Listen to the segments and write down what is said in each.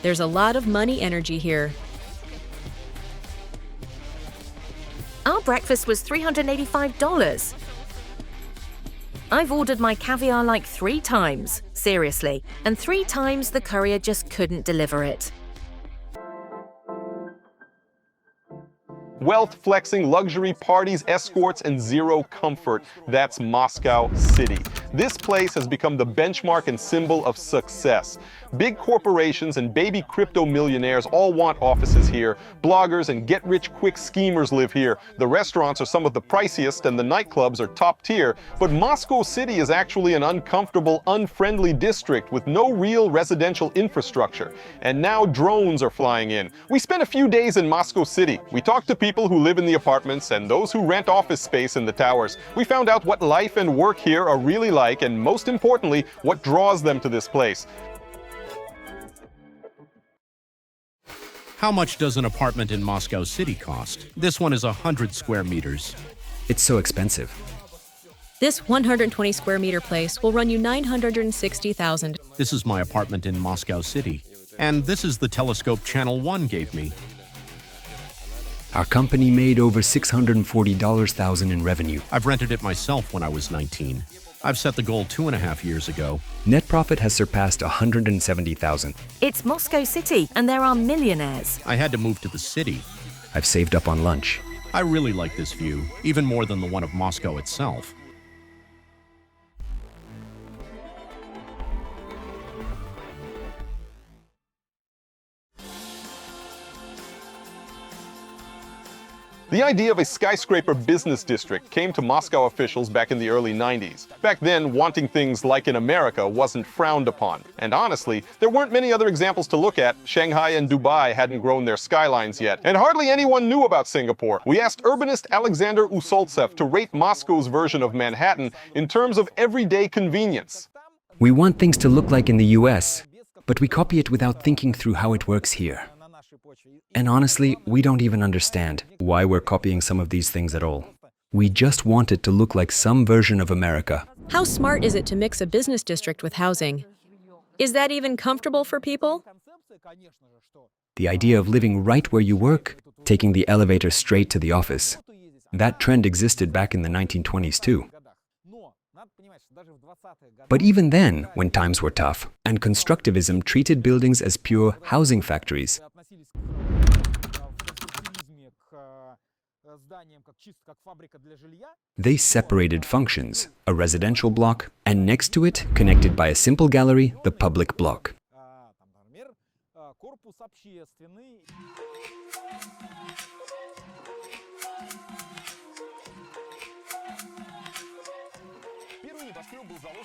There's a lot of money energy here. Our breakfast was $385. I've ordered my caviar like 3 times, seriously, and 3 times the courier just couldn't deliver it. Wealth, flexing, luxury, parties, escorts, and zero comfort. That's Moscow City. This place has become the benchmark and symbol of success. Big corporations and baby crypto millionaires all want offices here. Bloggers and get-rich-quick schemers live here. The restaurants are some of the priciest and the nightclubs are top tier. But Moscow City is actually an uncomfortable, unfriendly district with no real residential infrastructure. And now drones are flying in. We spent a few days in Moscow City. We talked to people who live in the apartments and those who rent office space in the towers. We found out what life and work here are really like, and most importantly, what draws them to this place. How much does an apartment in Moscow City cost? This one is 100 square meters. It's so expensive. This 120 square meter place will run you $960,000. This is my apartment in Moscow City. And this is the telescope Channel 1 gave me. Our company made over $640,000 in revenue. I've rented it myself when I was 19. I've set the goal 2.5 years ago. Net profit has surpassed $170,000. It's Moscow City, and there are millionaires. I had to move to the city. I've saved up on lunch. I really like this view, even more than the one of Moscow itself. The idea of a skyscraper business district came to Moscow officials back in the early 90s. Back then, wanting things like in America wasn't frowned upon. And honestly, there weren't many other examples to look at. Shanghai and Dubai hadn't grown their skylines yet. And hardly anyone knew about Singapore. We asked urbanist Alexander Usoltsev to rate Moscow's version of Manhattan in terms of everyday convenience. We want things to look like in the US, but we copy it without thinking through how it works here. And honestly, we don't even understand why we're copying some of these things at all. We just want it to look like some version of America. How smart is it to mix a business district with housing? Is that even comfortable for people? The idea of living right where you work, taking the elevator straight to the office. That trend existed back in the 1920s too. But even then, when times were tough, and constructivism treated buildings as pure housing factories, they separated functions, a residential block, and next to it, connected by a simple gallery, the public block.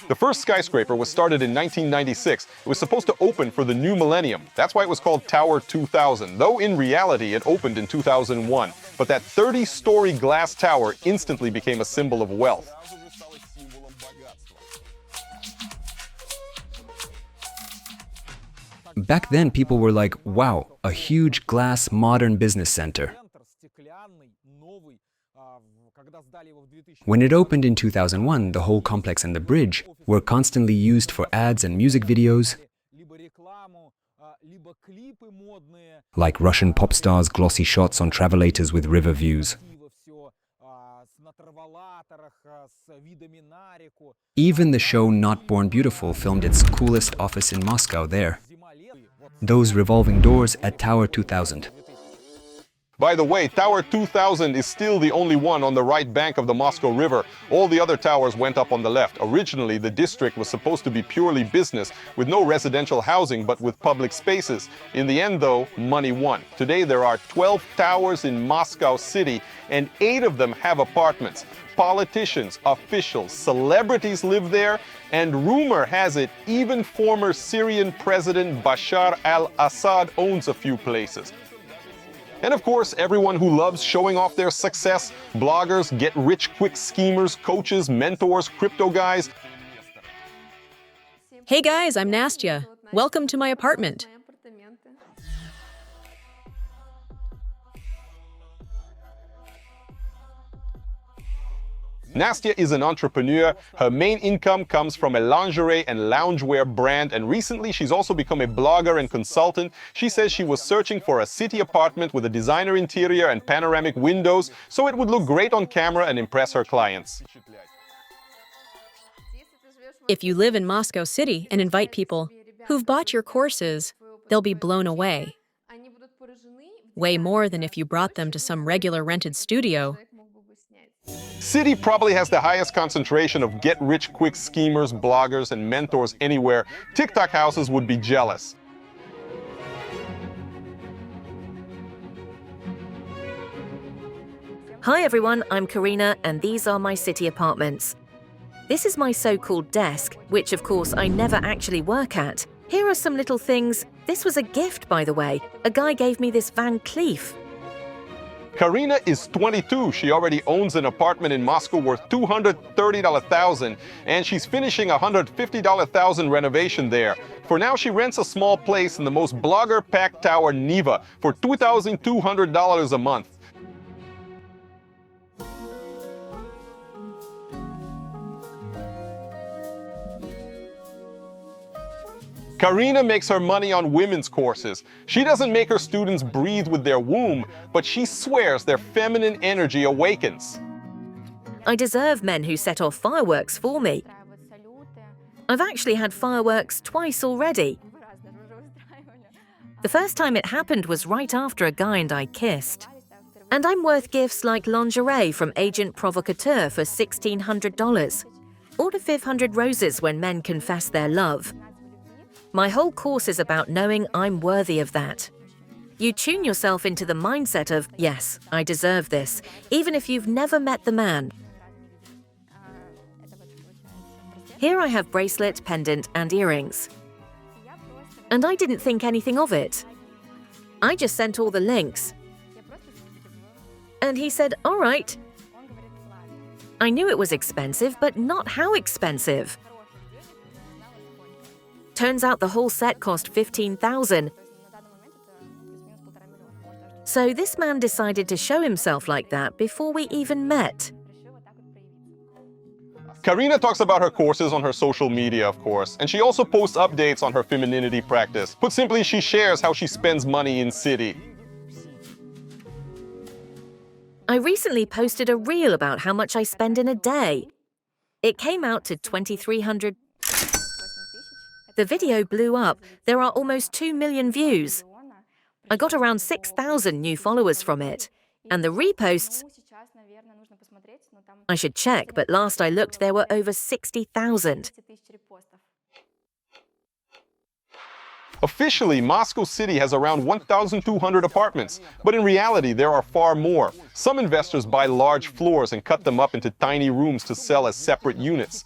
The first skyscraper was started in 1996. It was supposed to open for the new millennium. That's why it was called Tower 2000, though in reality it opened in 2001. But that 30-story glass tower instantly became a symbol of wealth. Back then, people were like, wow, a huge glass modern business center. When it opened in 2001, the whole complex and the bridge were constantly used for ads and music videos, like Russian pop stars' glossy shots on travelators with river views. Even the show Not Born Beautiful filmed its coolest office in Moscow there. Those revolving doors at Tower 2000. By the way, Tower 2000 is still the only one on the right bank of the Moscow River. All the other towers went up on the left. Originally, the district was supposed to be purely business, with no residential housing, but with public spaces. In the end, though, money won. Today, there are 12 towers in Moscow City, and 8 of them have apartments. Politicians, officials, celebrities live there, and rumor has it, even former Syrian President Bashar al-Assad owns a few places. And of course, everyone who loves showing off their success, bloggers, get-rich-quick schemers, coaches, mentors, crypto guys. Hey guys, I'm Nastya. Welcome to my apartment. Nastya is an entrepreneur. Her main income comes from a lingerie and loungewear brand, and recently she's also become a blogger and consultant. She says she was searching for a city apartment with a designer interior and panoramic windows, so it would look great on camera and impress her clients. If you live in Moscow City and invite people who've bought your courses, they'll be blown away. Way more than if you brought them to some regular rented studio. City probably has the highest concentration of get-rich-quick schemers, bloggers, and mentors anywhere. TikTok houses would be jealous. Hi everyone, I'm Karina, and these are my city apartments. This is my so-called desk, which of course I never actually work at. Here are some little things. This was a gift, by the way. A guy gave me this Van Cleef. Karina is 22. She already owns an apartment in Moscow worth $230,000, and she's finishing a $150,000 renovation there. For now, she rents a small place in the most blogger-packed tower, Niva, for $2,200 a month. Karina makes her money on women's courses. She doesn't make her students breathe with their womb, but she swears their feminine energy awakens. I deserve men who set off fireworks for me. I've actually had fireworks twice already. The first time it happened was right after a guy and I kissed. And I'm worth gifts like lingerie from Agent Provocateur for $1,600. Order 500 roses when men confess their love. My whole course is about knowing I'm worthy of that. You tune yourself into the mindset of, yes, I deserve this, even if you've never met the man. Here I have bracelet, pendant, and earrings. And I didn't think anything of it. I just sent all the links. And he said, all right. I knew it was expensive, but not how expensive. Turns out the whole set cost $15,000. So this man decided to show himself like that before we even met. Karina talks about her courses on her social media, of course, and she also posts updates on her femininity practice. Put simply, she shares how she spends money in city. I recently posted a reel about how much I spend in a day. It came out to $2,300. The video blew up. There are almost 2 million views. I got around 6,000 new followers from it. And the reposts, I should check, but last I looked there were over 60,000. Officially, Moscow City has around 1,200 apartments, but in reality there are far more. Some investors buy large floors and cut them up into tiny rooms to sell as separate units.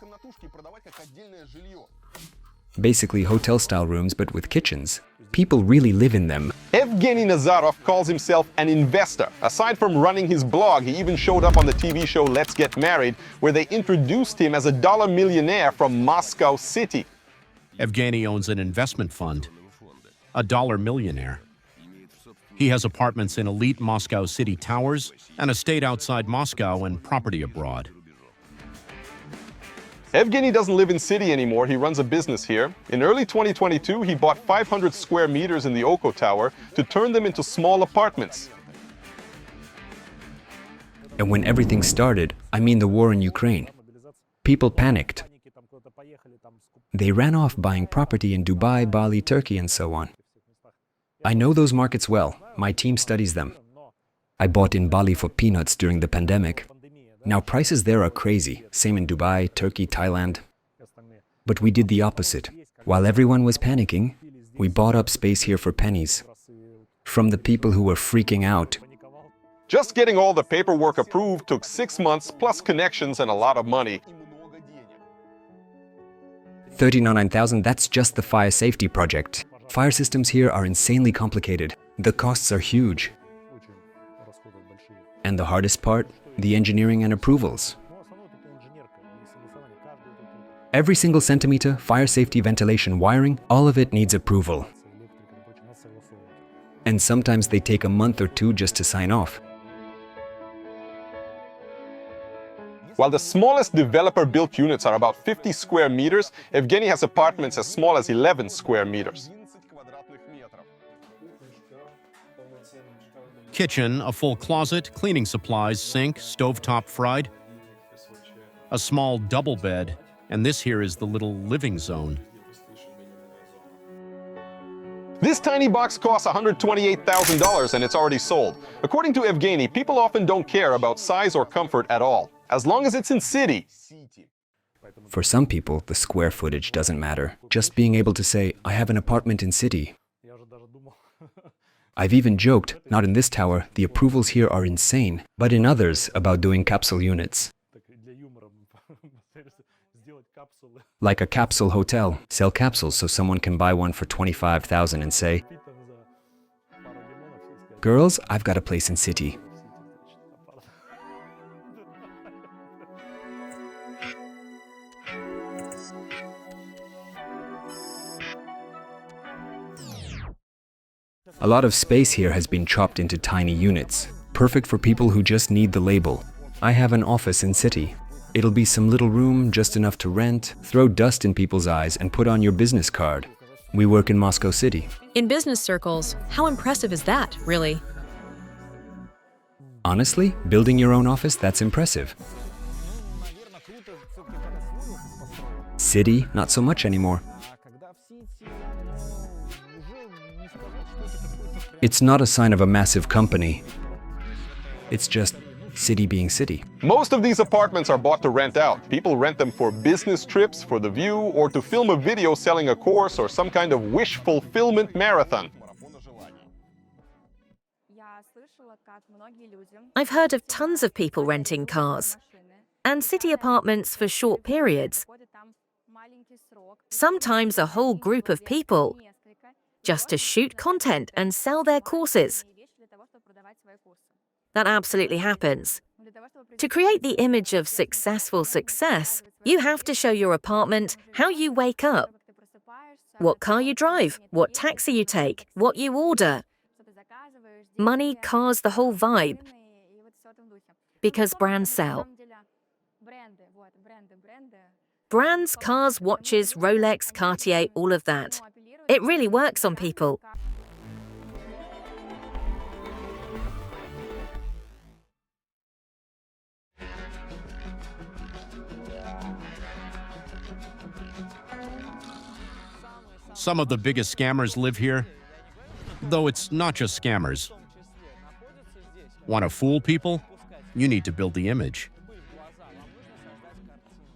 Basically hotel-style rooms, but with kitchens. People really live in them. Evgeny Nazarov calls himself an investor. Aside from running his blog, he even showed up on the TV show Let's Get Married, where they introduced him as a dollar millionaire from Moscow City. Evgeny owns an investment fund, a dollar millionaire. He has apartments in elite Moscow City towers, an estate outside Moscow, and property abroad. Evgeny doesn't live in city anymore, he runs a business here. In early 2022, he bought 500 square meters in the Oko Tower to turn them into small apartments. And when everything started, I mean the war in Ukraine, people panicked. They ran off buying property in Dubai, Bali, Turkey, and so on. I know those markets well. My team studies them. I bought in Bali for peanuts during the pandemic. Now prices there are crazy, same in Dubai, Turkey, Thailand. But we did the opposite. While everyone was panicking, we bought up space here for pennies. From the people who were freaking out. Just getting all the paperwork approved took 6 months, plus connections and a lot of money. $39,000, that's just the fire safety project. Fire systems here are insanely complicated. The costs are huge. And the hardest part? The engineering and approvals. Every single centimeter, fire safety, ventilation, wiring, all of it needs approval. And sometimes they take a month or two just to sign off. While the smallest developer-built units are about 50 square meters, Evgeny has apartments as small as 11 square meters. Kitchen, a full closet, cleaning supplies, sink, stovetop fried, a small double bed, and this here is the little living zone. This tiny box costs $128,000 and it's already sold. According to Evgeny, people often don't care about size or comfort at all, as long as it's in city. For some people, the square footage doesn't matter. Just being able to say, I have an apartment in city. I've even joked, not in this tower, the approvals here are insane, but in others about doing capsule units. Like a capsule hotel. Sell capsules so someone can buy one for $25,000 and say, girls, I've got a place in city. A lot of space here has been chopped into tiny units, perfect for people who just need the label. I have an office in city. It'll be some little room, just enough to rent, throw dust in people's eyes, and put on your business card. We work in Moscow City. In business circles, how impressive is that, really? Honestly, building your own office, that's impressive. City, not so much anymore. It's not a sign of a massive company. It's just city being city. Most of these apartments are bought to rent out. People rent them for business trips, for the view, or to film a video selling a course or some kind of wish fulfillment marathon. I've heard of tons of people renting cars and city apartments for short periods. Sometimes a whole group of people just to shoot content and sell their courses. That absolutely happens. To create the image of successful success, you have to show your apartment how you wake up, what car you drive, what taxi you take, what you order. Money, cars, the whole vibe. Because brands sell. Brands, cars, watches, Rolex, Cartier, all of that. It really works on people. Some of the biggest scammers live here, though it's not just scammers. Want to fool people? You need to build the image.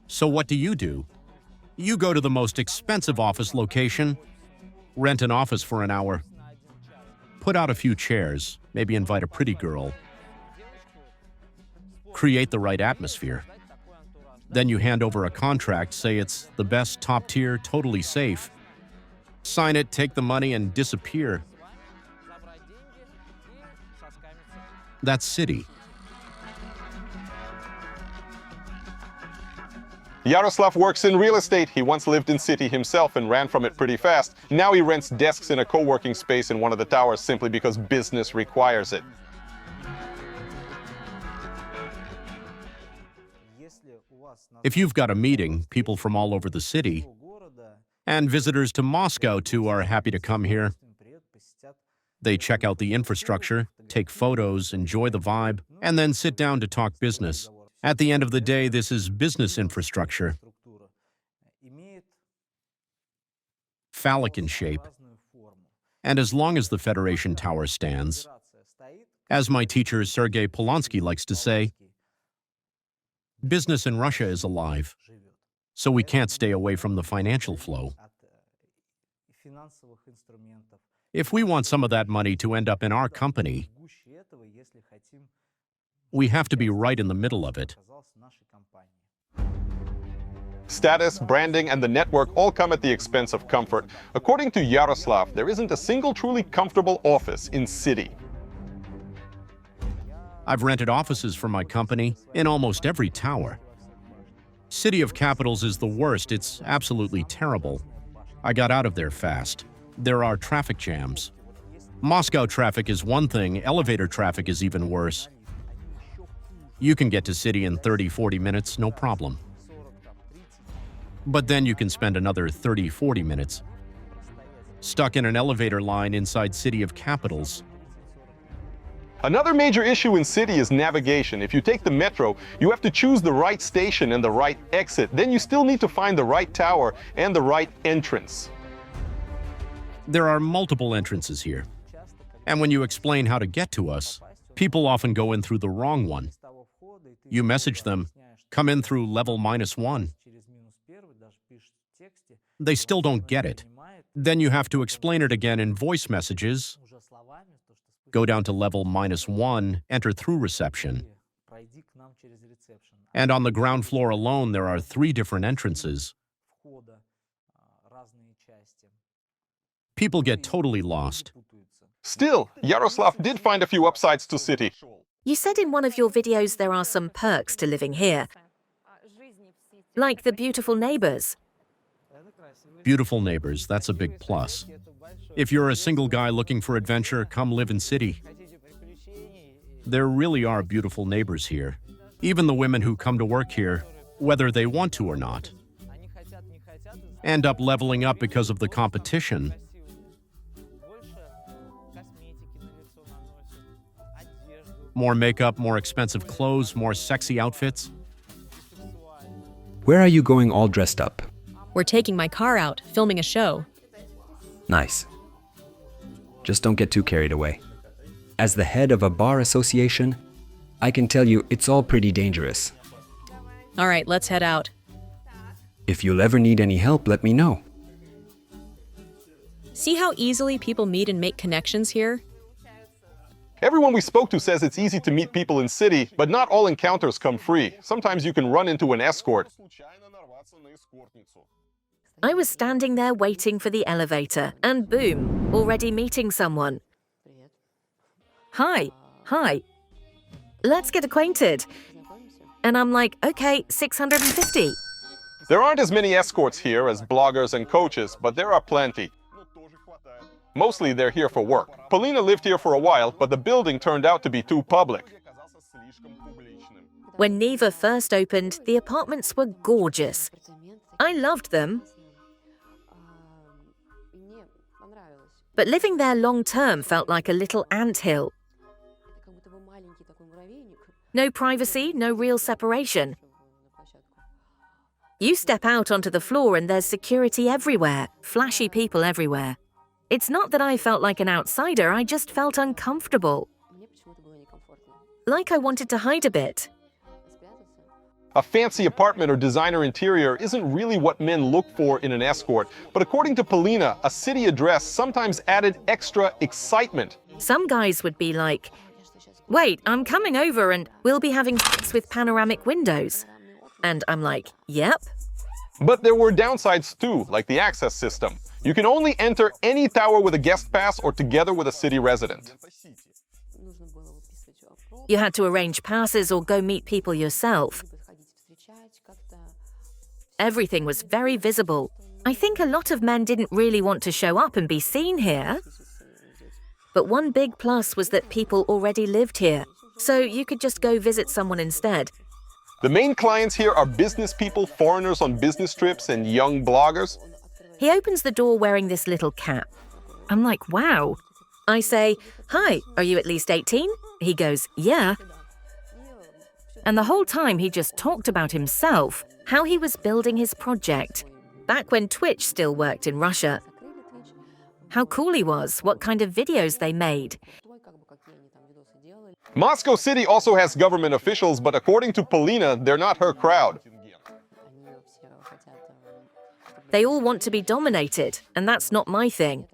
So what do? You go to the most expensive office location, rent an office for an hour, put out a few chairs, maybe invite a pretty girl, create the right atmosphere. Then you hand over a contract, say it's the best, top tier, totally safe. Sign it, take the money, and disappear. That's city. Yaroslav works in real estate. He once lived in city himself and ran from it pretty fast. Now he rents desks in a co-working space in one of the towers simply because business requires it. If you've got a meeting, people from all over the city, and visitors to Moscow too are happy to come here. They check out the infrastructure, take photos, enjoy the vibe, and then sit down to talk business. At the end of the day, this is business infrastructure. Phallic in shape. And as long as the Federation Tower stands, as my teacher Sergei Polonsky likes to say, business in Russia is alive. So we can't stay away from the financial flow. If we want some of that money to end up in our company, we have to be right in the middle of it. Status, branding, and the network all come at the expense of comfort. According to Yaroslav, there isn't a single truly comfortable office in city. I've rented offices for my company in almost every tower. City of Capitals is the worst. It's absolutely terrible. I got out of there fast. There are traffic jams. Moscow traffic is one thing, elevator traffic is even worse. You can get to city in 30-40 minutes, no problem. But then you can spend another 30-40 minutes stuck in an elevator line inside city of capitals. Another major issue in city is navigation. If you take the metro, you have to choose the right station and the right exit. Then you still need to find the right tower and the right entrance. There are multiple entrances here. And when you explain how to get to us, people often go in through the wrong one. You message them, come in through level -1. They still don't get it. Then you have to explain it again in voice messages, go down to level -1, enter through reception. And on the ground floor alone, there are 3 different entrances. People get totally lost. Still, Yaroslav did find a few upsides to city. You said in one of your videos there are some perks to living here, like the beautiful neighbors. Beautiful neighbors, that's a big plus. If you're a single guy looking for adventure, come live in city. There really are beautiful neighbors here. Even the women who come to work here, whether they want to or not, end up leveling up because of the competition. More makeup, more expensive clothes, more sexy outfits. Where are you going all dressed up? We're taking my car out, filming a show. Nice. Just don't get too carried away. As the head of a bar association, I can tell you it's all pretty dangerous. All right, let's head out. If you'll ever need any help, let me know. See how easily people meet and make connections here? Everyone we spoke to says it's easy to meet people in city, but not all encounters come free. Sometimes you can run into an escort. I was standing there waiting for the elevator, and boom, already meeting someone. Hi, let's get acquainted. And I'm like, okay, 650. There aren't as many escorts here as bloggers and coaches, but there are plenty. Mostly they're here for work. Polina lived here for a while, but the building turned out to be too public. When Neva first opened, the apartments were gorgeous. I loved them. But living there long-term felt like a little anthill. No privacy, no real separation. You step out onto the floor and there's security everywhere, flashy people everywhere. It's not that I felt like an outsider, I just felt uncomfortable. Like I wanted to hide a bit. A fancy apartment or designer interior isn't really what men look for in an escort, but according to Polina, a city address sometimes added extra excitement. Some guys would be like, wait, I'm coming over and we'll be having sex with panoramic windows. And I'm like, yep. But there were downsides too, like the access system. You can only enter any tower with a guest pass or together with a city resident. You had to arrange passes or go meet people yourself. Everything was very visible. I think a lot of men didn't really want to show up and be seen here. But one big plus was that people already lived here, so you could just go visit someone instead. The main clients here are business people, foreigners on business trips, and young bloggers. He opens the door wearing this little cap. I'm like, wow. I say, hi, are you at least 18? He goes, yeah. And the whole time he just talked about himself, how he was building his project, back when Twitch still worked in Russia. How cool he was, what kind of videos they made. Moscow City also has government officials, but according to Polina, they're not her crowd. They all want to be dominated, and that's not my thing.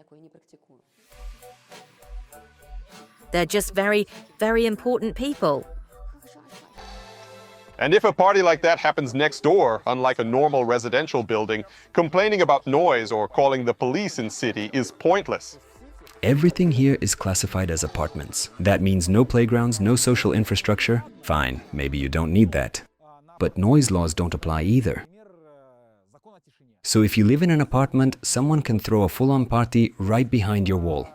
They're just very, very important people. And if a party like that happens next door, unlike a normal residential building, complaining about noise or calling the police in city is pointless. Everything here is classified as apartments. That means no playgrounds, no social infrastructure. Fine, maybe you don't need that. But noise laws don't apply either. So if you live in an apartment, someone can throw a full-on party right behind your wall.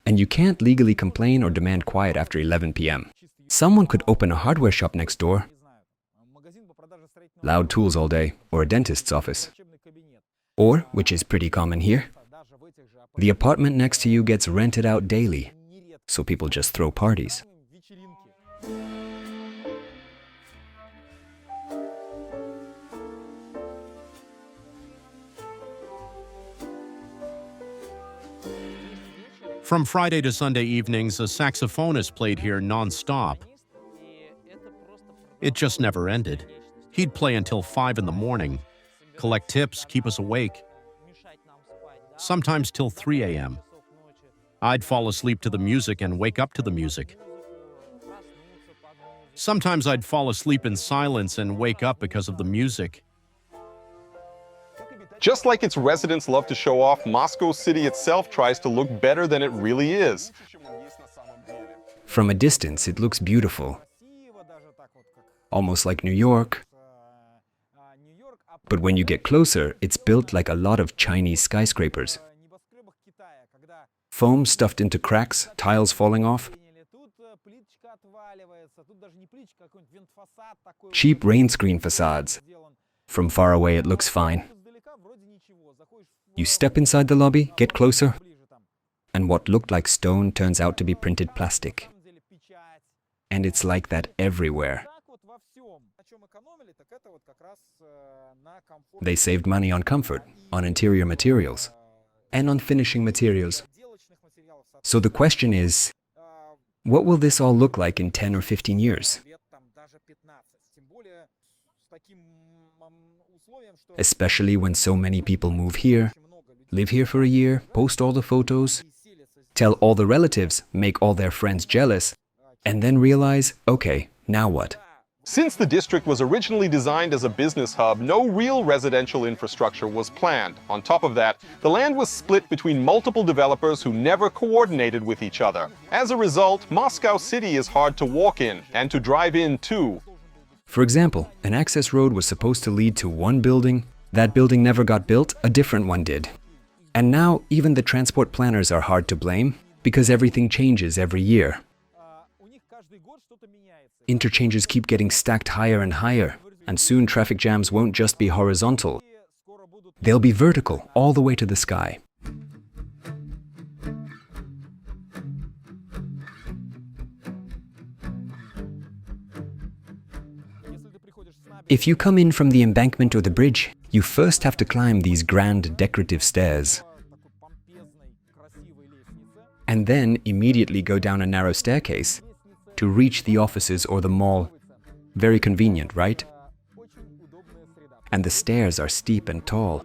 And you can't legally complain or demand quiet after 11 p.m. Someone could open a hardware shop next door, loud tools all day, or a dentist's office. Or, which is pretty common here, the apartment next to you gets rented out daily, so people just throw parties. From Friday to Sunday evenings, a saxophonist played here non-stop. It just never ended. He'd play until 5 in the morning, collect tips, keep us awake, sometimes till 3 a.m. I'd fall asleep to the music and wake up to the music. Sometimes I'd fall asleep in silence and wake up because of the music. Just like its residents love to show off, Moscow City itself tries to look better than it really is. From a distance, it looks beautiful, almost like New York. But when you get closer, it's built like a lot of Chinese skyscrapers. Foam stuffed into cracks, tiles falling off. Cheap rain screen facades. From far away, it looks fine. You step inside the lobby, get closer, and what looked like stone turns out to be printed plastic. And it's like that everywhere. They saved money on comfort, on interior materials, and on finishing materials. So the question is, what will this all look like in 10 or 15 years? Especially when so many people move here, live here for a year, post all the photos, tell all the relatives, make all their friends jealous, and then realize, okay, now what? Since the district was originally designed as a business hub, no real residential infrastructure was planned. On top of that, the land was split between multiple developers who never coordinated with each other. As a result, Moscow City is hard to walk in, and to drive in too. For example, an access road was supposed to lead to one building. That building never got built, a different one did. And now, even the transport planners are hard to blame, because everything changes every year. Interchanges keep getting stacked higher and higher, and soon traffic jams won't just be horizontal. They'll be vertical, all the way to the sky. If you come in from the embankment or the bridge, you first have to climb these grand decorative stairs. And then immediately go down a narrow staircase to reach the offices or the mall. Very convenient, right? And the stairs are steep and tall.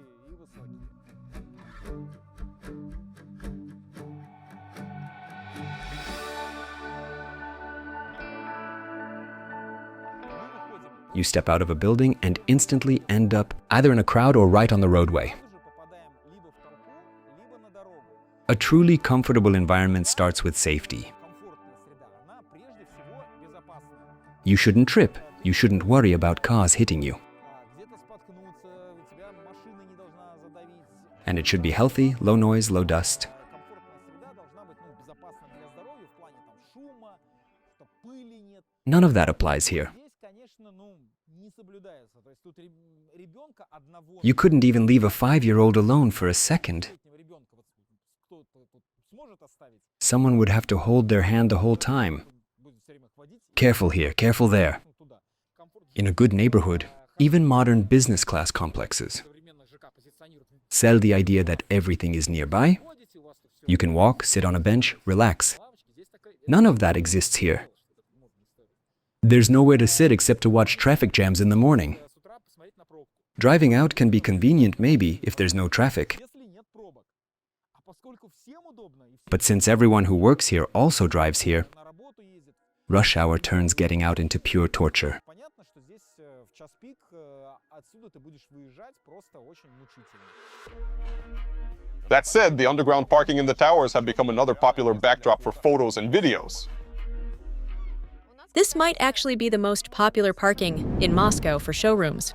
You step out of a building and instantly end up either in a crowd or right on the roadway. A truly comfortable environment starts with safety. You shouldn't trip. You shouldn't worry about cars hitting you. And it should be healthy, low noise, low dust. None of that applies here. You couldn't even leave a 5-year-old alone for a second. Someone would have to hold their hand the whole time. Careful here, careful there. In a good neighborhood, even modern business class complexes sell the idea that everything is nearby. You can walk, sit on a bench, relax. None of that exists here. There's nowhere to sit except to watch traffic jams in the morning. Driving out can be convenient maybe if there's no traffic. But since everyone who works here also drives here, rush hour turns getting out into pure torture. That said, the underground parking in the towers have become another popular backdrop for photos and videos. This might actually be the most popular parking in Moscow for showrooms.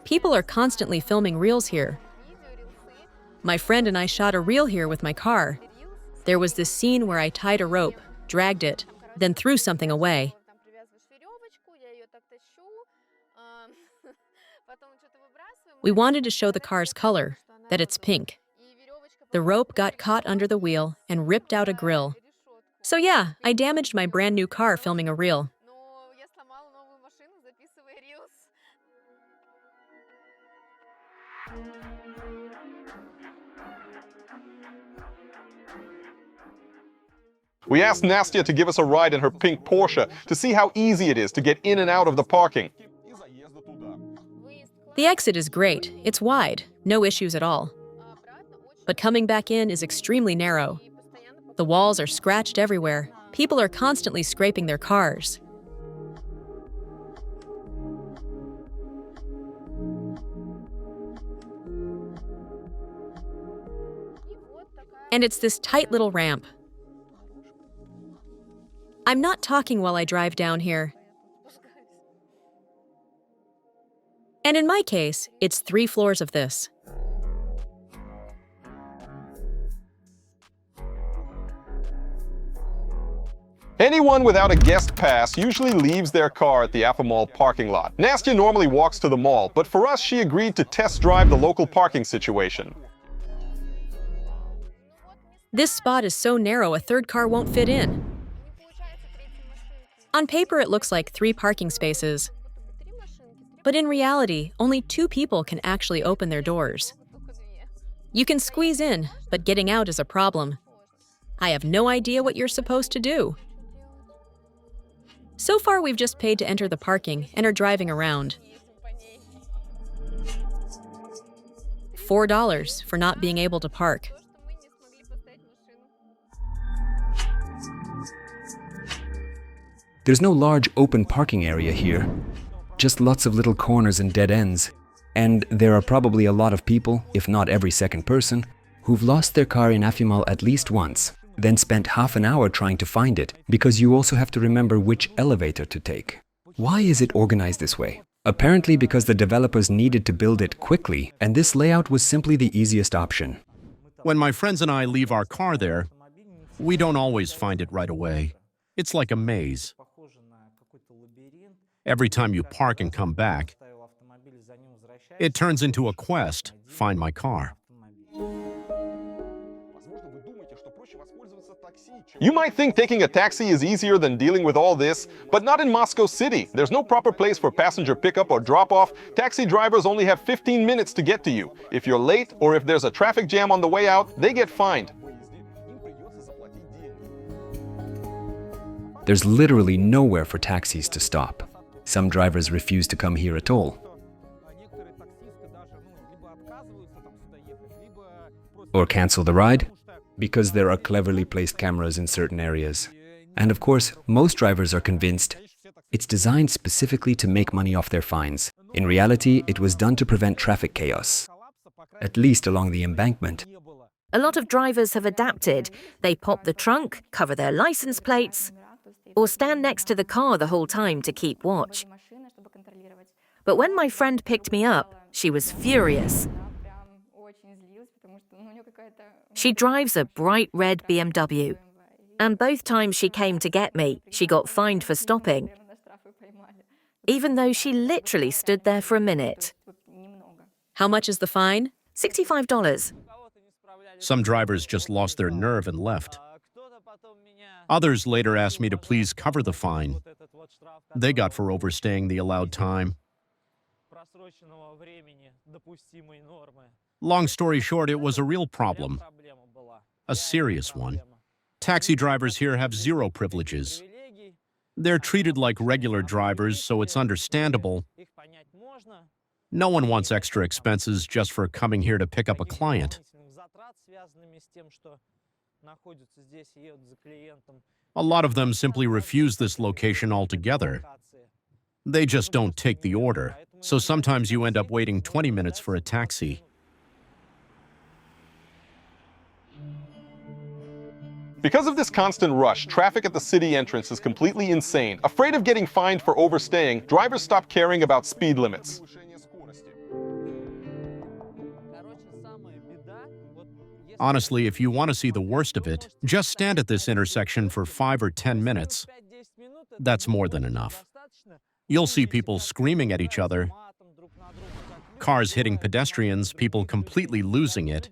People are constantly filming reels here. My friend and I shot a reel here with my car. There was this scene where I tied a rope, dragged it, then threw something away. We wanted to show the car's color, that it's pink. The rope got caught under the wheel and ripped out a grill. So yeah, I damaged my brand new car filming a reel. We asked Nastya to give us a ride in her pink Porsche to see how easy it is to get in and out of the parking. The exit is great. It's wide, no issues at all. But coming back in is extremely narrow. The walls are scratched everywhere. People are constantly scraping their cars. And it's this tight little ramp. I'm not talking while I drive down here. And in my case, it's 3 floors of this. Anyone without a guest pass usually leaves their car at the Afimall parking lot. Nastya normally walks to the mall, but for us, she agreed to test drive the local parking situation. This spot is so narrow a third car won't fit in. On paper, it looks like 3 parking spaces. But in reality, only 2 people can actually open their doors. You can squeeze in, but getting out is a problem. I have no idea what you're supposed to do. So far, we've just paid to enter the parking and are driving around. $4 for not being able to park. There's no large open parking area here, just lots of little corners and dead ends. And there are probably a lot of people, if not every second person, who've lost their car in Afimall at least once, then spent half an hour trying to find it, because you also have to remember which elevator to take. Why is it organized this way? Apparently because the developers needed to build it quickly, and this layout was simply the easiest option. When my friends and I leave our car there, we don't always find it right away. It's like a maze. Every time you park and come back, it turns into a quest, find my car. You might think taking a taxi is easier than dealing with all this, but not in Moscow City. There's no proper place for passenger pickup or drop-off. Taxi drivers only have 15 minutes to get to you. If you're late or if there's a traffic jam on the way out, they get fined. There's literally nowhere for taxis to stop. Some drivers refuse to come here at all. Or cancel the ride, because there are cleverly placed cameras in certain areas. And of course, most drivers are convinced it's designed specifically to make money off their fines. In reality, it was done to prevent traffic chaos, at least along the embankment. A lot of drivers have adapted. They pop the trunk, cover their license plates, or stand next to the car the whole time to keep watch. But when my friend picked me up, she was furious. She drives a bright red BMW, and both times she came to get me, she got fined for stopping, even though she literally stood there for a minute. How much is the fine? $65. Some drivers just lost their nerve and left. Others later asked me to please cover the fine. They got for overstaying the allowed time. Long story short, it was a real problem. A serious one. Taxi drivers here have 0 privileges. They're treated like regular drivers, so it's understandable. No one wants extra expenses just for coming here to pick up a client. A lot of them simply refuse this location altogether. They just don't take the order, so sometimes you end up waiting 20 minutes for a taxi. Because of this constant rush, traffic at the city entrance is completely insane. Afraid of getting fined for overstaying, drivers stop caring about speed limits. Honestly, if you want to see the worst of it, just stand at this intersection for 5 or 10 minutes. That's more than enough. You'll see people screaming at each other, cars hitting pedestrians, people completely losing it,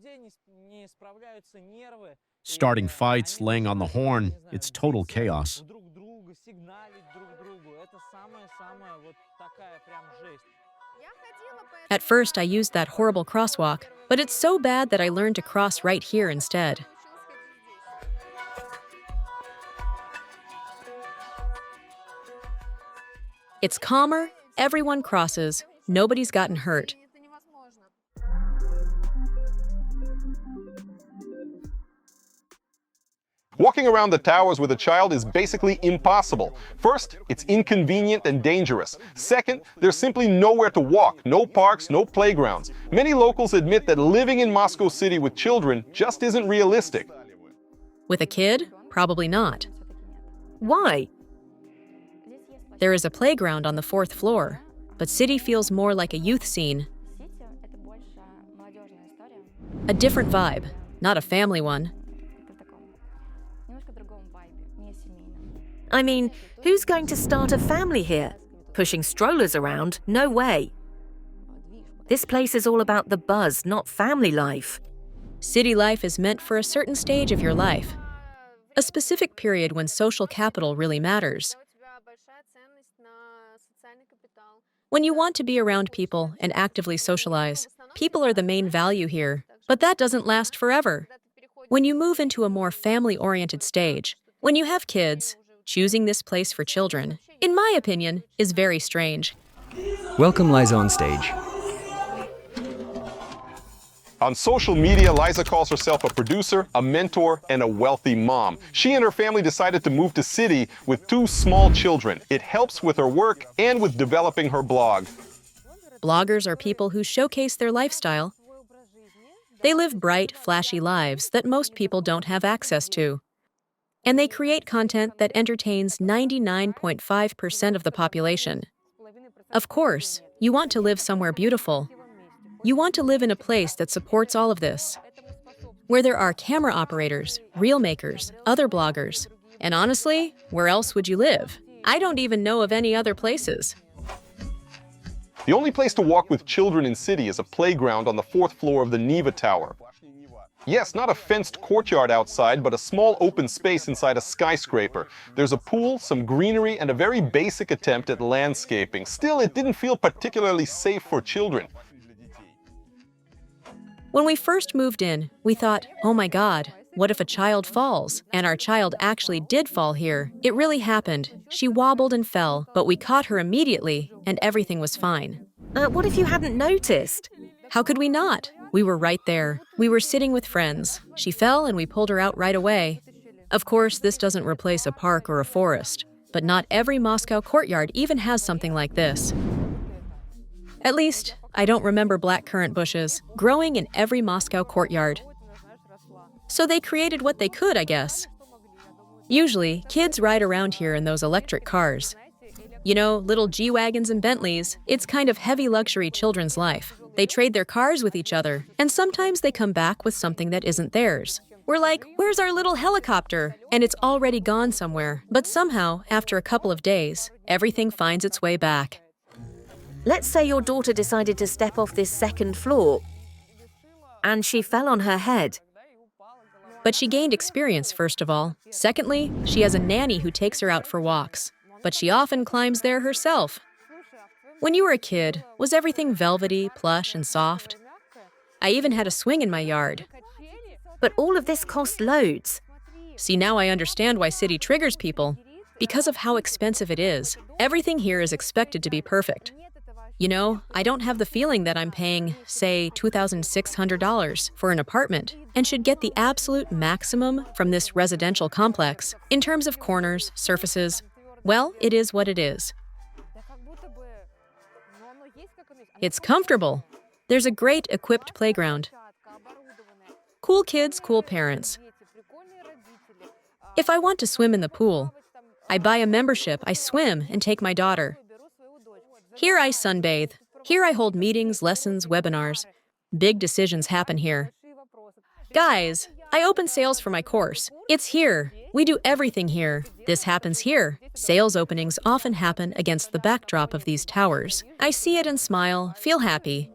starting fights, laying on the horn. It's total chaos. At first, I used that horrible crosswalk, but it's so bad that I learned to cross right here instead. It's calmer, everyone crosses, nobody's gotten hurt. Walking around the towers with a child is basically impossible. First, it's inconvenient and dangerous. Second, there's simply nowhere to walk, no parks, no playgrounds. Many locals admit that living in Moscow City with children just isn't realistic. With a kid? Probably not. Why? There is a playground on the 4th floor, but city feels more like a youth scene. A different vibe, not a family one. I mean, who's going to start a family here? Pushing strollers around? No way. This place is all about the buzz, not family life. City life is meant for a certain stage of your life, a specific period when social capital really matters. When you want to be around people and actively socialize, people are the main value here, but that doesn't last forever. When you move into a more family-oriented stage, when you have kids, choosing this place for children, in my opinion, is very strange. Welcome Liza on stage. On social media, Liza calls herself a producer, a mentor, and a wealthy mom. She and her family decided to move to city with 2 small children. It helps with her work and with developing her blog. Bloggers are people who showcase their lifestyle. They live bright, flashy lives that most people don't have access to. And they create content that entertains 99.5% of the population. Of course, you want to live somewhere beautiful. You want to live in a place that supports all of this, where there are camera operators, reel makers, other bloggers. And honestly, where else would you live? I don't even know of any other places. The only place to walk with children in city is a playground on the 4th floor of the Neva Tower. Yes, not a fenced courtyard outside, but a small open space inside a skyscraper. There's a pool, some greenery, and a very basic attempt at landscaping. Still, it didn't feel particularly safe for children. When we first moved in, we thought, oh my God, what if a child falls? And our child actually did fall here. It really happened. She wobbled and fell, but we caught her immediately, and everything was fine. What if you hadn't noticed? How could we not? We were right there. We were sitting with friends. She fell and we pulled her out right away. Of course, this doesn't replace a park or a forest, but not every Moscow courtyard even has something like this. At least, I don't remember blackcurrant bushes growing in every Moscow courtyard. So they created what they could, I guess. Usually, kids ride around here in those electric cars. You know, little G-Wagons and Bentleys. It's kind of heavy luxury children's life. They trade their cars with each other, and sometimes they come back with something that isn't theirs. We're like, where's our little helicopter? And it's already gone somewhere. But somehow, after a couple of days, everything finds its way back. Let's say your daughter decided to step off this 2nd floor, and she fell on her head. But she gained experience, first of all. Secondly, she has a nanny who takes her out for walks. But she often climbs there herself. When you were a kid, was everything velvety, plush, and soft? I even had a swing in my yard. But all of this cost loads. See, now I understand why city triggers people. Because of how expensive it is, everything here is expected to be perfect. You know, I don't have the feeling that I'm paying, say, $2,600 for an apartment and should get the absolute maximum from this residential complex in terms of corners, surfaces. Well, it is what it is. It's comfortable. There's a great equipped playground. Cool kids, cool parents. If I want to swim in the pool, I buy a membership, I swim, and take my daughter. Here I sunbathe. Here I hold meetings, lessons, webinars. Big decisions happen here. Guys, I open sales for my course. It's here. We do everything here. This happens here. Sales openings often happen against the backdrop of these towers. I see it and smile, feel happy.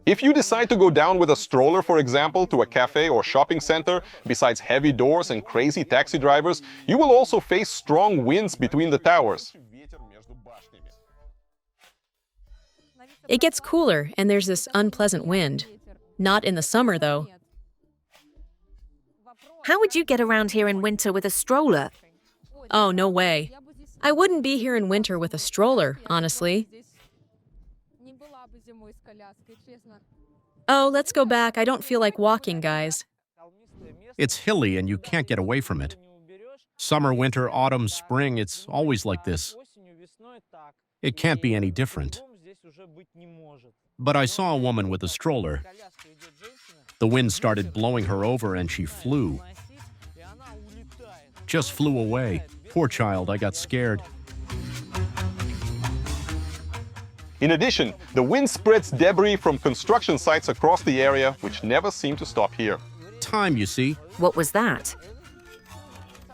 If you decide to go down with a stroller, for example, to a cafe or shopping center, besides heavy doors and crazy taxi drivers, you will also face strong winds between the towers. It gets cooler and there's this unpleasant wind. Not in the summer, though. How would you get around here in winter with a stroller? Oh, no way. I wouldn't be here in winter with a stroller, honestly. Oh, let's go back. I don't feel like walking, guys. It's hilly and you can't get away from it. Summer, winter, autumn, spring, it's always like this. It can't be any different. But I saw a woman with a stroller. The wind started blowing her over and she flew. Just flew away. Poor child, I got scared. In addition, the wind spreads debris from construction sites across the area, which never seem to stop here. Time, you see. What was that?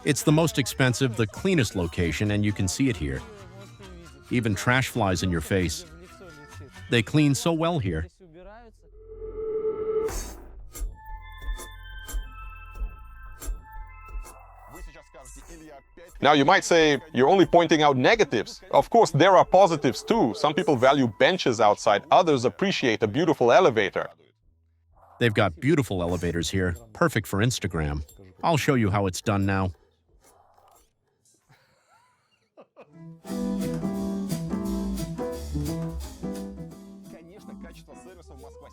It's the most expensive, the cleanest location, and you can see it here. Even trash flies in your face. They clean so well here. Now you might say, you're only pointing out negatives. Of course, there are positives too. Some people value benches outside, others appreciate a beautiful elevator. They've got beautiful elevators here, perfect for Instagram. I'll show you how it's done now.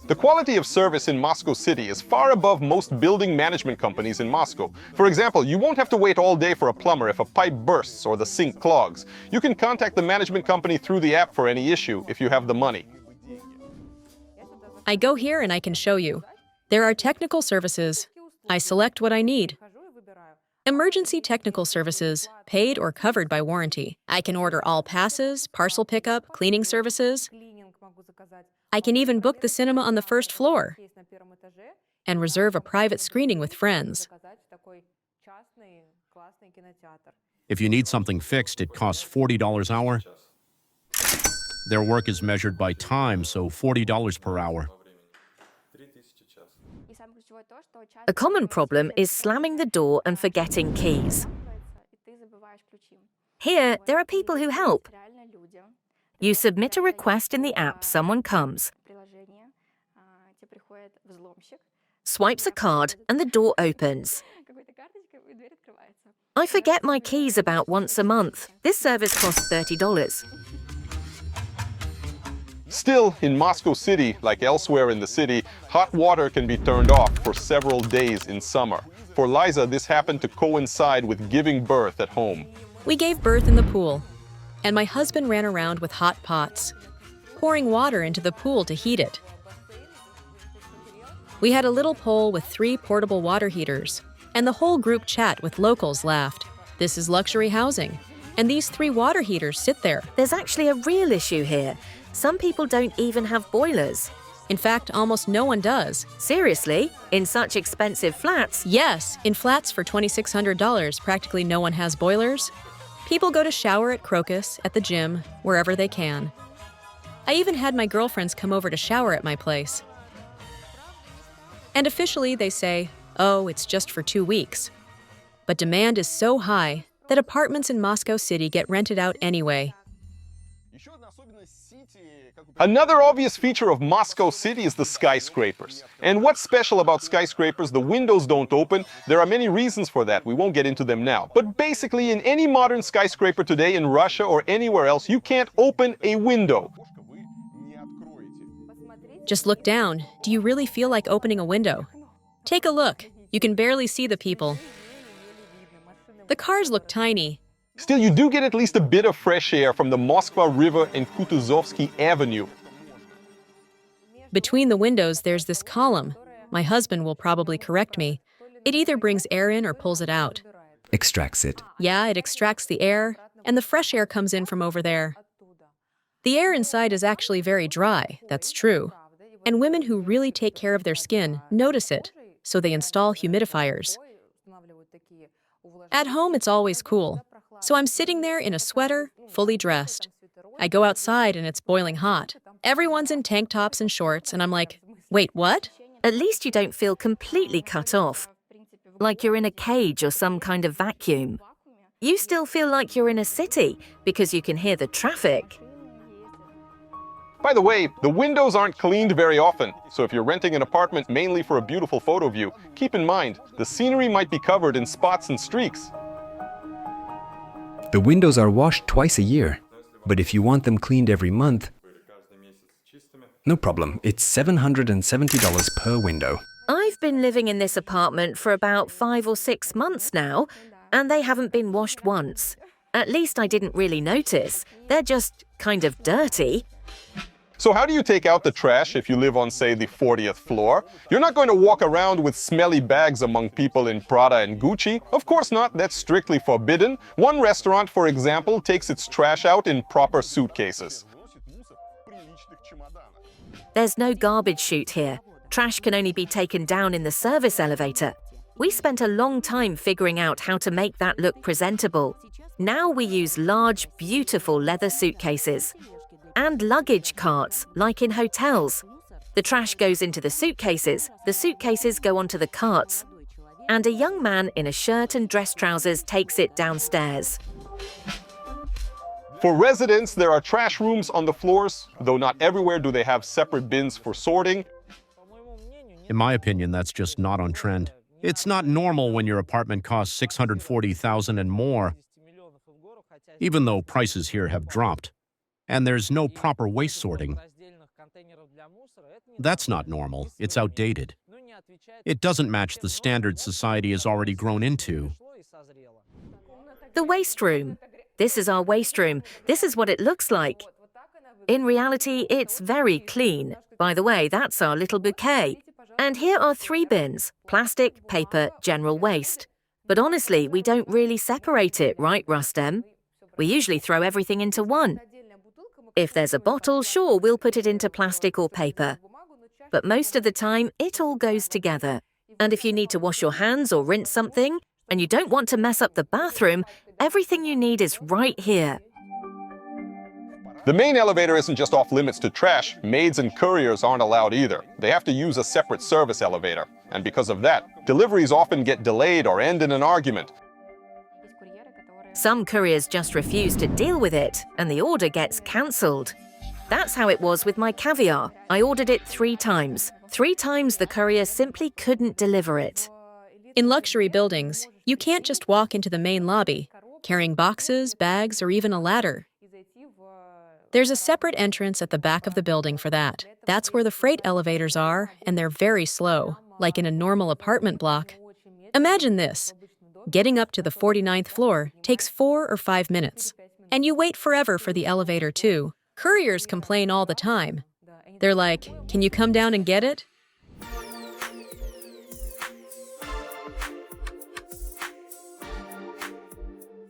The quality of service in Moscow City is far above most building management companies in Moscow. For example, you won't have to wait all day for a plumber if a pipe bursts or the sink clogs. You can contact the management company through the app for any issue if you have the money. I go here and I can show you. There are technical services. I select what I need. Emergency technical services, paid or covered by warranty. I can order all passes, parcel pickup, cleaning services. I can even book the cinema on the first floor and reserve a private screening with friends. If you need something fixed, it costs $40 an hour. Their work is measured by time, so $40 per hour. A common problem is slamming the door and forgetting keys. Here, there are people who help. You submit a request in the app, someone comes, swipes a card, and the door opens. I forget my keys about once a month. This service costs $30. Still, in Moscow City, like elsewhere in the city, hot water can be turned off for several days in summer. For Liza, this happened to coincide with giving birth at home. We gave birth in the pool, and my husband ran around with hot pots, pouring water into the pool to heat it. We had a little pole with 3 portable water heaters, and the whole group chat with locals laughed. This is luxury housing, and these 3 water heaters sit there. There's actually a real issue here. Some people don't even have boilers. In fact, almost no one does. Seriously? In such expensive flats? Yes, in flats for $2,600, practically no one has boilers. People go to shower at Crocus, at the gym, wherever they can. I even had my girlfriends come over to shower at my place. And officially they say, oh, it's just for 2 weeks. But demand is so high that apartments in Moscow City get rented out anyway. Another obvious feature of Moscow City is the skyscrapers. And what's special about skyscrapers? The windows don't open. There are many reasons for that. We won't get into them now. But basically, in any modern skyscraper today in Russia or anywhere else, you can't open a window. Just look down. Do you really feel like opening a window? Take a look. You can barely see the people. The cars look tiny. Still, you do get at least a bit of fresh air from the Moskva River and Kutuzovsky Avenue. Between the windows, there's this column. My husband will probably correct me. It either brings air in or pulls it out. Extracts it. Yeah, it extracts the air, and the fresh air comes in from over there. The air inside is actually very dry, that's true. And women who really take care of their skin notice it, so they install humidifiers. At home, it's always cool. So I'm sitting there in a sweater, fully dressed. I go outside and it's boiling hot. Everyone's in tank tops and shorts, and I'm like, wait, what? At least you don't feel completely cut off, like you're in a cage or some kind of vacuum. You still feel like you're in a city because you can hear the traffic. By the way, the windows aren't cleaned very often, so if you're renting an apartment mainly for a beautiful photo view, keep in mind, the scenery might be covered in spots and streaks. The windows are washed twice a year, but if you want them cleaned every month, no problem, it's $770 per window. I've been living in this apartment for about 5 or 6 months now, and they haven't been washed once. At least I didn't really notice. They're just kind of dirty. So how do you take out the trash if you live on, say, the 40th floor? You're not going to walk around with smelly bags among people in Prada and Gucci. Of course not, that's strictly forbidden. One restaurant, for example, takes its trash out in proper suitcases. There's no garbage chute here. Trash can only be taken down in the service elevator. We spent a long time figuring out how to make that look presentable. Now we use large, beautiful leather suitcases. And luggage carts, like in hotels. The trash goes into the suitcases go onto the carts. And a young man in a shirt and dress trousers takes it downstairs. For residents, there are trash rooms on the floors, though not everywhere do they have separate bins for sorting. In my opinion, that's just not on trend. It's not normal when your apartment costs $640,000 and more, even though prices here have dropped. And there's no proper waste sorting. That's not normal. It's outdated. It doesn't match the standard society has already grown into. The waste room. This is our waste room. This is what it looks like. In reality, it's very clean. By the way, that's our little bouquet. And here are 3 bins: plastic, paper, general waste. But honestly, we don't really separate it, right, Rustem? We usually throw everything into one. If there's a bottle, sure, we'll put it into plastic or paper. But most of the time, it all goes together. And if you need to wash your hands or rinse something, and you don't want to mess up the bathroom, everything you need is right here. The main elevator isn't just off limits to trash. Maids and couriers aren't allowed either. They have to use a separate service elevator. And because of that, deliveries often get delayed or end in an argument. Some couriers just refuse to deal with it, and the order gets cancelled. That's how it was with my caviar. I ordered it 3 times. 3 times the courier simply couldn't deliver it. In luxury buildings, you can't just walk into the main lobby, carrying boxes, bags, or even a ladder. There's a separate entrance at the back of the building for that. That's where the freight elevators are, and they're very slow, like in a normal apartment block. Imagine this. Getting up to the 49th floor takes 4 or 5 minutes. And you wait forever for the elevator, too. Couriers complain all the time. They're like, "Can you come down and get it?"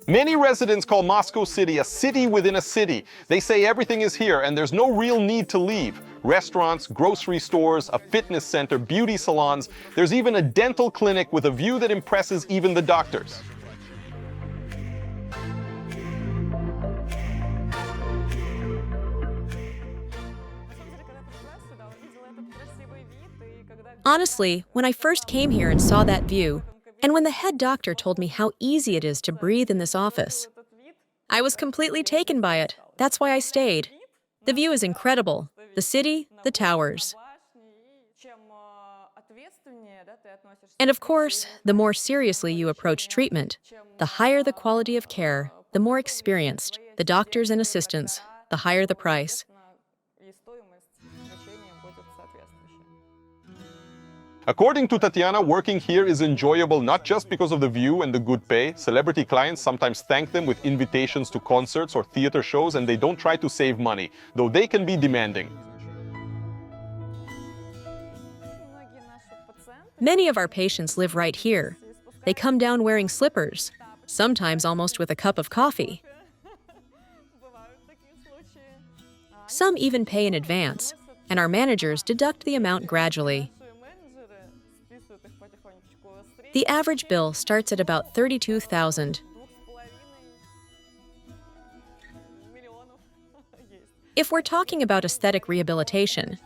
Many residents call Moscow City a city within a city. They say everything is here and there's no real need to leave. Restaurants, grocery stores, a fitness center, beauty salons. There's even a dental clinic with a view that impresses even the doctors. Honestly, when I first came here and saw that view, and when the head doctor told me how easy it is to breathe in this office, I was completely taken by it. That's why I stayed. The view is incredible. The city, the towers. And of course, the more seriously you approach treatment, the higher the quality of care, the more experienced the doctors and assistants, the higher the price. According to Tatiana, working here is enjoyable not just because of the view and the good pay. Celebrity clients sometimes thank them with invitations to concerts or theater shows, and they don't try to save money, though they can be demanding. Many of our patients live right here. They come down wearing slippers, sometimes almost with a cup of coffee. Some even pay in advance. and our managers deduct the amount gradually. The average bill starts at about $32,000. If we're talking about aesthetic rehabilitation,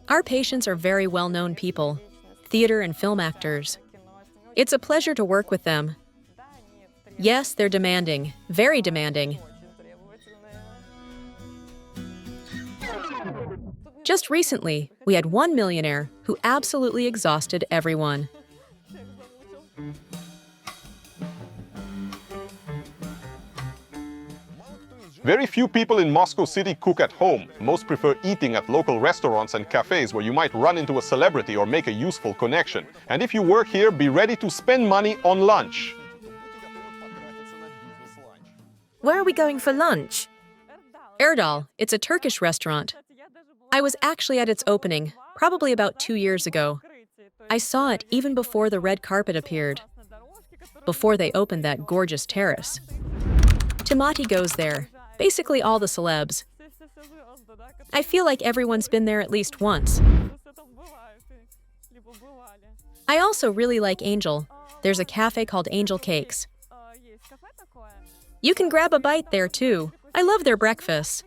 our patients are very well-known people, theater and film actors. It's a pleasure to work with them. Yes, they're demanding, very demanding. Just recently, we had one millionaire who absolutely exhausted everyone. Very few people in Moscow City cook at home. Most prefer eating at local restaurants and cafes where you might run into a celebrity or make a useful connection. And if you work here, be ready to spend money on lunch. Where are we going for lunch? Erdal, it's a Turkish restaurant. I was actually at its opening, probably about 2 years ago. I saw it even before the red carpet appeared, before they opened that gorgeous terrace. Timati goes there, basically all the celebs. I feel like everyone's been there at least once. I also really like Angel. There's a cafe called Angel Cakes. You can grab a bite there too. I love their breakfast.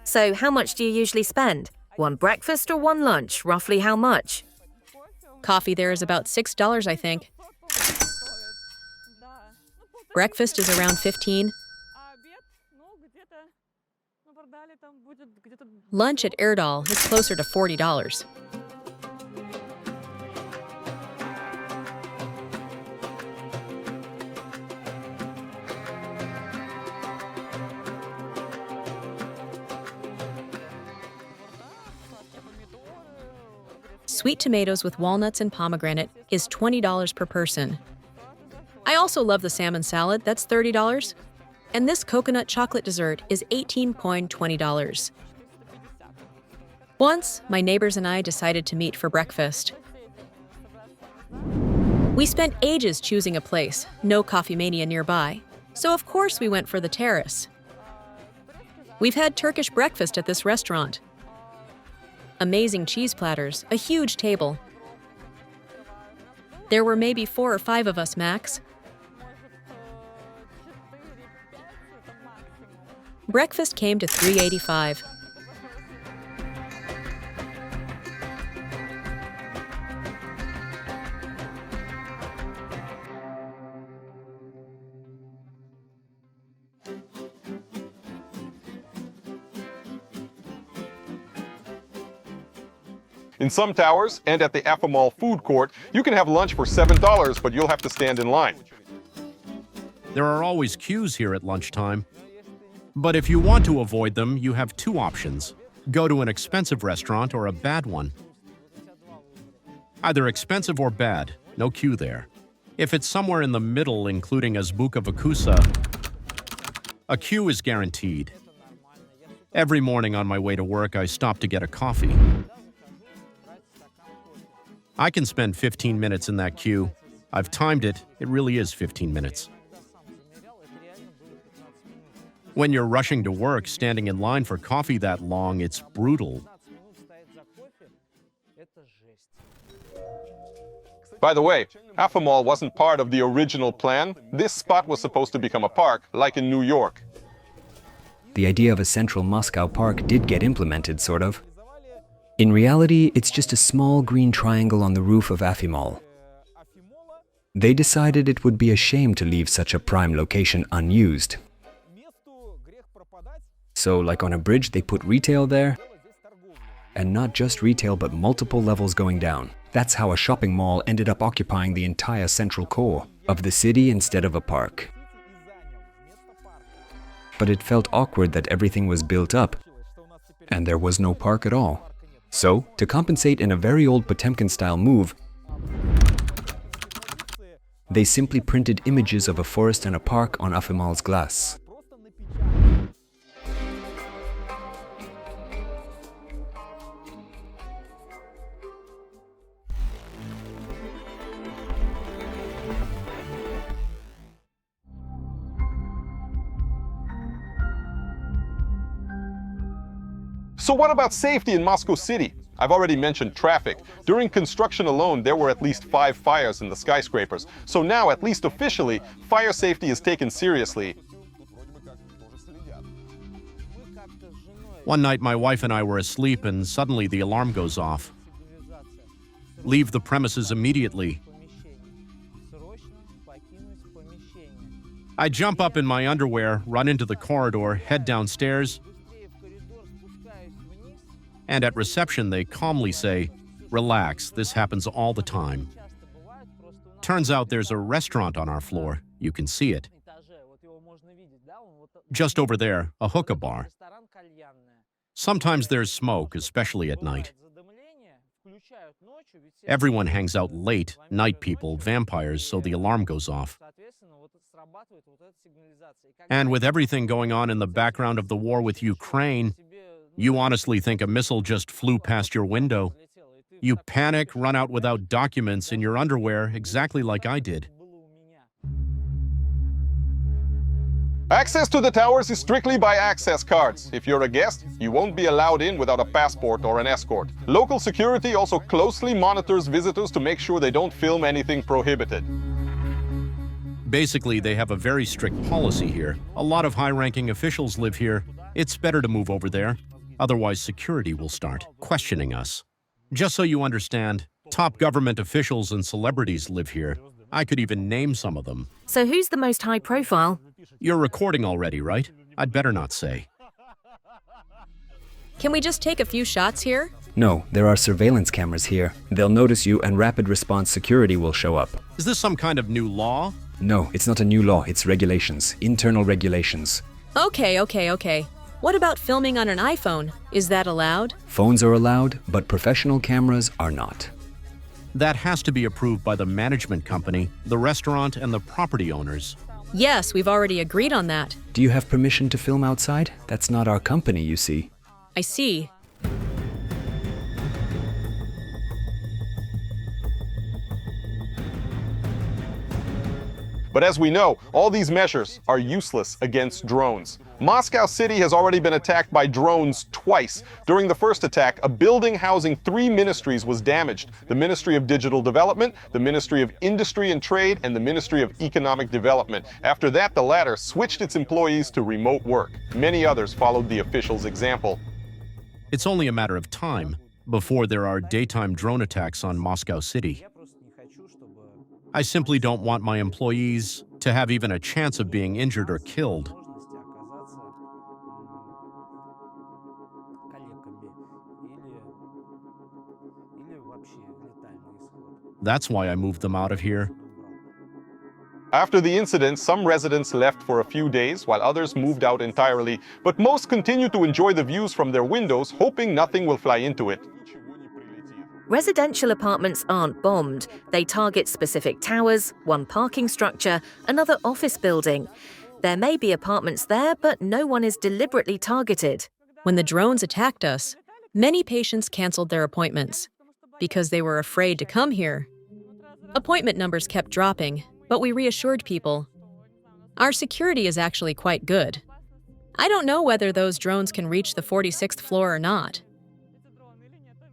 So how much do you usually spend? One breakfast or one lunch? Roughly how much? Coffee there is about $6, I think. Breakfast is around $15. Lunch at Erdal is closer to $40. Sweet tomatoes with walnuts and pomegranate is $20 per person. I also love the salmon salad, that's $30. And this coconut chocolate dessert is $18.20. Once, my neighbors and I decided to meet for breakfast. We spent ages choosing a place, no coffee mania nearby, so of course we went for the terrace. We've had Turkish breakfast at this restaurant. Amazing cheese platters, a huge table. There were maybe 4 or 5 of us max. Breakfast came to $3.85. In some towers and at the Afimall food court, you can have lunch for $7, but you'll have to stand in line. There are always queues here at lunchtime. But if you want to avoid them, you have 2 options. Go to an expensive restaurant or a bad one. Either expensive or bad, no queue there. If it's somewhere in the middle, including Azbuka Vakusa, a queue is guaranteed. Every morning on my way to work, I stop to get a coffee. I can spend 15 minutes in that queue. I've timed it. It really is 15 minutes. When you're rushing to work, standing in line for coffee that long, it's brutal. By the way, Afimall wasn't part of the original plan. This spot was supposed to become a park, like in New York. The idea of a central Moscow park did get implemented, sort of. In reality, it's just a small green triangle on the roof of Afimall. They decided it would be a shame to leave such a prime location unused. So, like on a bridge, they put retail there. And not just retail, but multiple levels going down. That's how a shopping mall ended up occupying the entire central core of the city instead of a park. But it felt awkward that everything was built up, and there was no park at all. So, to compensate in a very old Potemkin-style move, they simply printed images of a forest and a park on Afimall's glass. So what about safety in Moscow City? I've already mentioned traffic. During construction alone, there were at least 5 fires in the skyscrapers. So now, at least officially, fire safety is taken seriously. One night, my wife and I were asleep, and suddenly the alarm goes off. Leave the premises immediately. I jump up in my underwear, run into the corridor, head downstairs, and at reception they calmly say, "Relax, this happens all the time." Turns out there's a restaurant on our floor. You can see it. Just over there, a hookah bar. Sometimes there's smoke, especially at night. Everyone hangs out late, night people, vampires, so the alarm goes off. And with everything going on in the background of the war with Ukraine, you honestly think a missile just flew past your window. You panic, run out without documents in your underwear, exactly like I did. Access to the towers is strictly by access cards. If you're a guest, you won't be allowed in without a passport or an escort. Local security also closely monitors visitors to make sure they don't film anything prohibited. Basically, they have a very strict policy here. A lot of high-ranking officials live here. It's better to move over there. Otherwise, security will start questioning us. Just so you understand, top government officials and celebrities live here. I could even name some of them. So who's the most high profile? You're recording already, right? I'd better not say. Can we just take a few shots here? No, there are surveillance cameras here. They'll notice you and rapid response security will show up. Is this some kind of new law? No, it's not a new law, it's regulations. Internal regulations. Okay. What about filming on an iPhone? Is that allowed? Phones are allowed, but professional cameras are not. That has to be approved by the management company, the restaurant, and the property owners. Yes, we've already agreed on that. Do you have permission to film outside? That's not our company, you see. I see. But as we know, all these measures are useless against drones. Moscow City has already been attacked by drones twice. During the first attack, a building housing 3 ministries was damaged: the Ministry of Digital Development, the Ministry of Industry and Trade, and the Ministry of Economic Development. After that, the latter switched its employees to remote work. Many others followed the officials' example. It's only a matter of time before there are daytime drone attacks on Moscow City. I simply don't want my employees to have even a chance of being injured or killed. That's why I moved them out of here. After the incident, some residents left for a few days, while others moved out entirely, but most continue to enjoy the views from their windows, hoping nothing will fly into it. Residential apartments aren't bombed. They target specific towers, one parking structure, another office building. There may be apartments there, but no one is deliberately targeted. When the drones attacked us, many patients canceled their appointments because they were afraid to come here. Appointment numbers kept dropping, but we reassured people. Our security is actually quite good. I don't know whether those drones can reach the 46th floor or not.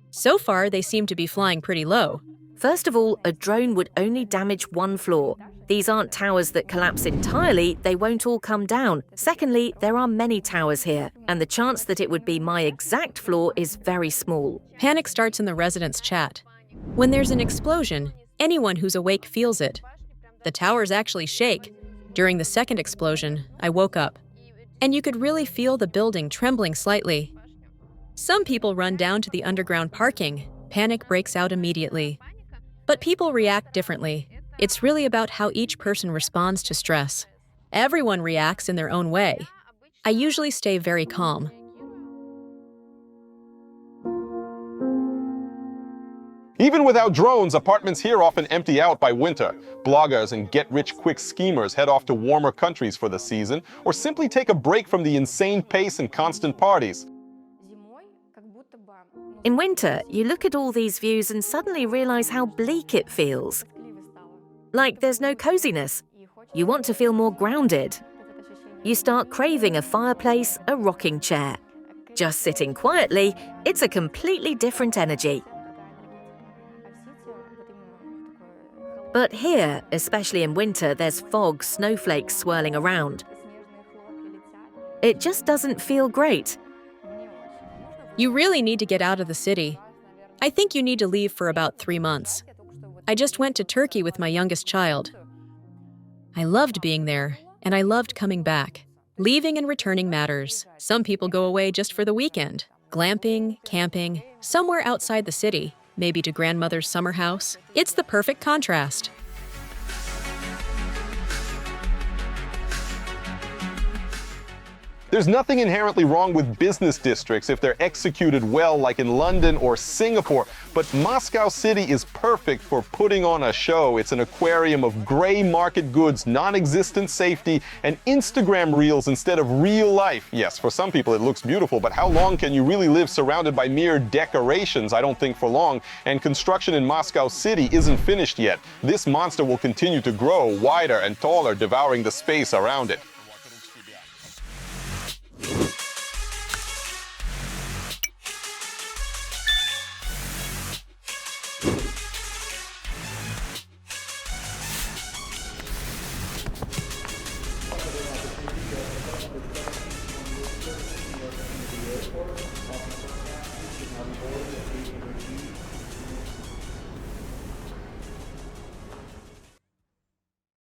So far, they seem to be flying pretty low. First of all, a drone would only damage one floor. These aren't towers that collapse entirely, they won't all come down. Secondly, there are many towers here, and the chance that it would be my exact floor is very small. Panic starts in the residents' chat. When there's an explosion, anyone who's awake feels it. The towers actually shake. During the second explosion, I woke up, and you could really feel the building trembling slightly. Some people run down to the underground parking. Panic breaks out immediately. But people react differently. It's really about how each person responds to stress. Everyone reacts in their own way. I usually stay very calm. Even without drones, apartments here often empty out by winter. Bloggers and get-rich-quick schemers head off to warmer countries for the season, or simply take a break from the insane pace and constant parties. In winter, you look at all these views and suddenly realize how bleak it feels. Like there's no coziness. You want to feel more grounded. You start craving a fireplace, a rocking chair. Just sitting quietly, it's a completely different energy. But here, especially in winter, there's fog, snowflakes swirling around. It just doesn't feel great. You really need to get out of the city. I think you need to leave for about 3 months. I just went to Turkey with my youngest child. I loved being there, and I loved coming back. Leaving and returning matters. Some people go away just for the weekend. Glamping, camping, somewhere outside the city, maybe to grandmother's summer house. It's the perfect contrast. There's nothing inherently wrong with business districts if they're executed well, like in London or Singapore, but Moscow City is perfect for putting on a show. It's an aquarium of gray market goods, non-existent safety, and Instagram reels instead of real life. Yes, for some people it looks beautiful, but how long can you really live surrounded by mere decorations? I don't think for long, and construction in Moscow City isn't finished yet. This monster will continue to grow wider and taller, devouring the space around it.